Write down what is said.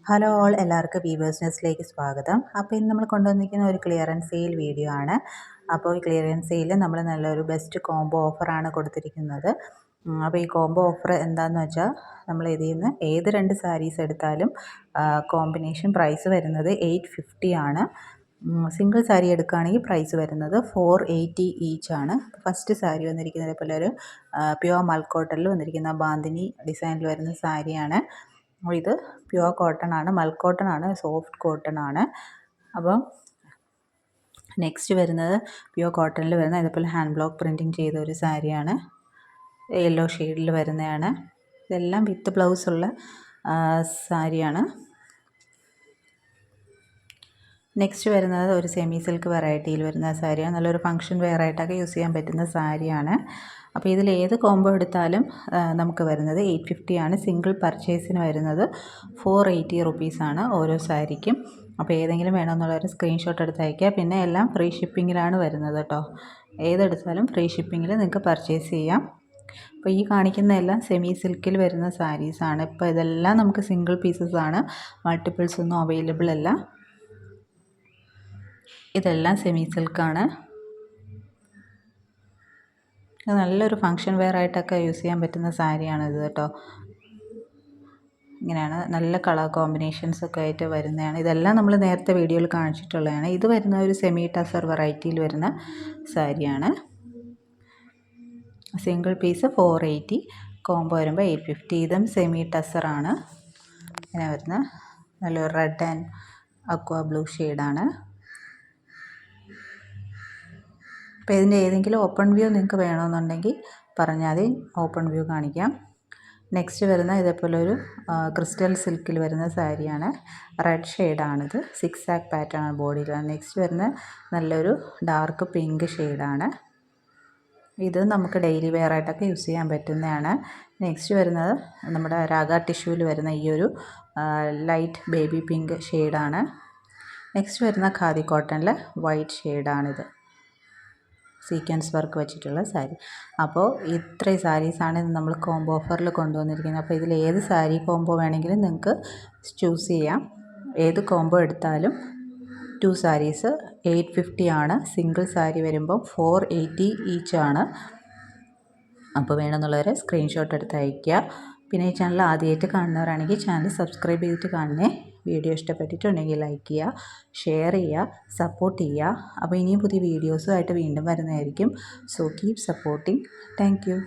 Hello all, എല്ലാവർക്കും വീവേഴ്സിനെസ്സിലേക്ക് സ്വാഗതം. അപ്പോൾ ഇന്ന് നമ്മൾ കൊണ്ടുവന്നിരിക്കുന്ന ഒരു ക്ലിയറൻസ് സെയിൽ വീഡിയോ ആണ്. അപ്പോൾ ഈ ക്ലിയറൻസ് സെയിലിൽ നമ്മൾ നല്ലൊരു ബെസ്റ്റ് കോംബോ ഓഫറാണ് കൊടുത്തിരിക്കുന്നത്. അപ്പോൾ ഈ കോംബോ ഓഫർ എന്താണെന്ന് വെച്ചാൽ, നമ്മൾ ഇതിൽ നിന്ന് ഏത് 2 സാരീസ് എടുത്താലും കോമ്പിനേഷൻ പ്രൈസ് വരുന്നത് 850 ആണ്. സിംഗിൾ സാരി എടുക്കുകയാണെങ്കിൽ പ്രൈസ് വരുന്നത് 480 ഈച്ച് ആണ്. ഫസ്റ്റ് സാരി വന്നിരിക്കുന്നത് പോലെ ഒരു പ്യുവർ മൽക്കോട്ടണിൽ വന്നിരിക്കുന്ന ബാന്തിനി ഡിസൈനിൽ വരുന്ന സാരിയാണ്. ഇത് പ്യുവർ കോട്ടൺ ആണ്, മൽക്കോട്ടൺ ആണ്, സോഫ്റ്റ് കോട്ടൺ ആണ്. അപ്പം നെക്സ്റ്റ് വരുന്നത് പ്യുവർ കോട്ടണിൽ വരുന്ന ഇതുപോലെ ഹാൻഡ് ബ്ലോക്ക് പ്രിൻറ്റിങ് ചെയ്ത ഒരു സാരിയാണ്. യെല്ലോ ഷെയ്ഡിൽ വരുന്നതാണ്. ഇതെല്ലാം വിത്ത് ബ്ലൗസ് ഉള്ള സാരിയാണ്. നെക്സ്റ്റ് വരുന്നത് ഒരു സെമി സിൽക്ക് വെറൈറ്റിയിൽ വരുന്ന സാരിയാണ്. നല്ലൊരു ഫംഗ്ഷൻ വെയർ ആയിട്ടൊക്കെ യൂസ് ചെയ്യാൻ പറ്റുന്ന സാരിയാണ്. അപ്പോൾ ഇതിൽ ഏത് കോംബോ എടുത്താലും നമുക്ക് വരുന്നത് 850 ആണ്. സിംഗിൾ പർച്ചേസിന് വരുന്നത് 480 റുപ്പീസാണ് ഓരോ സാരിക്കും. അപ്പോൾ ഏതെങ്കിലും വേണമെന്നുള്ളൊരു സ്ക്രീൻഷോട്ട് എടുത്ത് അയയ്ക്കുക. പിന്നെ എല്ലാം ഫ്രീ ഷിപ്പിങ്ങിലാണ് വരുന്നത് കേട്ടോ. ഏതെടുത്താലും ഫ്രീ ഷിപ്പിങ്ങിൽ നിങ്ങൾക്ക് പർച്ചേസ് ചെയ്യാം. അപ്പോൾ ഈ കാണിക്കുന്ന എല്ലാം സെമി സിൽക്കിൽ വരുന്ന സാരീസാണ്. ഇപ്പോൾ ഇതെല്ലാം നമുക്ക് സിംഗിൾ പീസസ് ആണ്, മൾട്ടിപ്പിൾസ് ഒന്നും അവൈലബിൾ അല്ല. ഇതെല്ലാം സെമി സിൽക്കാണ്. നല്ലൊരു ഫങ്ഷൻ വെയർ ആയിട്ടൊക്കെ യൂസ് ചെയ്യാൻ പറ്റുന്ന സാരിയാണ് ഇത് കേട്ടോ. ഇങ്ങനെയാണ്, നല്ല കളർ കോമ്പിനേഷൻസ് ഒക്കെ ആയിട്ട് വരുന്നതാണ്. ഇതെല്ലാം നമ്മൾ നേരത്തെ വീഡിയോയിൽ കാണിച്ചിട്ടുള്ളതാണ്. ഇത് വരുന്ന ഒരു സെമി ടസർ വെറൈറ്റിയിൽ വരുന്ന സാരിയാണ്. സിംഗിൾ പീസ് 480, കോംബോ വരുമ്പോൾ 850. ഇതും സെമി ടസറാണ്. ഇങ്ങനെ വരുന്ന നല്ലൊരു റെഡ് ആൻഡ് അക്വ ബ്ലൂ ഷെയ്ഡാണ്. അപ്പോൾ ഇതിൻ്റെ ഏതെങ്കിലും ഓപ്പൺ വ്യൂ നിങ്ങൾക്ക് വേണമെന്നുണ്ടെങ്കിൽ പറഞ്ഞാൽ മതി, ഓപ്പൺ വ്യൂ കാണിക്കാം. നെക്സ്റ്റ് വരുന്ന ഇതേപോലെ ഒരു ക്രിസ്റ്റൽ സിൽക്കിൽ വരുന്ന സാരിയാണ്. റെഡ് ഷെയ്ഡാണിത്, 6 ആക്ക് പാറ്റേൺ ആണ് ബോഡിയിലാണ്. നെക്സ്റ്റ് വരുന്ന നല്ലൊരു ഡാർക്ക് പിങ്ക് ഷെയ്ഡാണ്. ഇത് നമുക്ക് ഡെയിലി വെയർ ആയിട്ടൊക്കെ യൂസ് ചെയ്യാൻ പറ്റുന്നതാണ്. നെക്സ്റ്റ് വരുന്നത് നമ്മുടെ രാഗ ടിഷ്യൂവിൽ വരുന്ന ഈ ഒരു ലൈറ്റ് ബേബി പിങ്ക് ഷെയ്ഡാണ്. നെക്സ്റ്റ് വരുന്ന ഖാദി കോട്ടണിൽ വൈറ്റ് ഷെയ്ഡാണിത്, സീക്വൻസ് വർക്ക് വെച്ചിട്ടുള്ള സാരി. അപ്പോൾ ഇത്രയും സാരീസാണ് നമ്മൾ കോംബോ ഓഫറിൽ കൊണ്ടുവന്നിരിക്കുന്നത്. അപ്പോൾ ഇതിൽ ഏത് സാരി കോംബോ വേണമെങ്കിലും നിങ്ങൾക്ക് ചൂസ് ചെയ്യാം. ഏത് കോംബോ എടുത്താലും 2 സാരീസ് 850 ആണ്. സിംഗിൾ സാരി വരുമ്പോൾ 480 ഈച്ച് ആണ്. അപ്പോൾ വേണമെന്നുള്ളവർ സ്ക്രീൻഷോട്ട് എടുത്ത് അയയ്ക്കുക. പിന്നെ ഈ ചാനൽ ആദ്യമായിട്ട് കാണുന്നവരാണെങ്കിൽ ചാനൽ സബ്സ്ക്രൈബ് ചെയ്തിട്ട് കാണണേ. വീഡിയോ ഇഷ്ടപ്പെട്ടിട്ടുണ്ടെങ്കിൽ ലൈക്ക് ചെയ്യുക, ഷെയർ ചെയ്യുക, സപ്പോർട്ട് ചെയ്യുക. അപ്പോൾ ഇനിയും പുതിയ വീഡിയോസുമായിട്ട് വീണ്ടും വരുന്നതായിരിക്കും. So keep supporting. Thank you.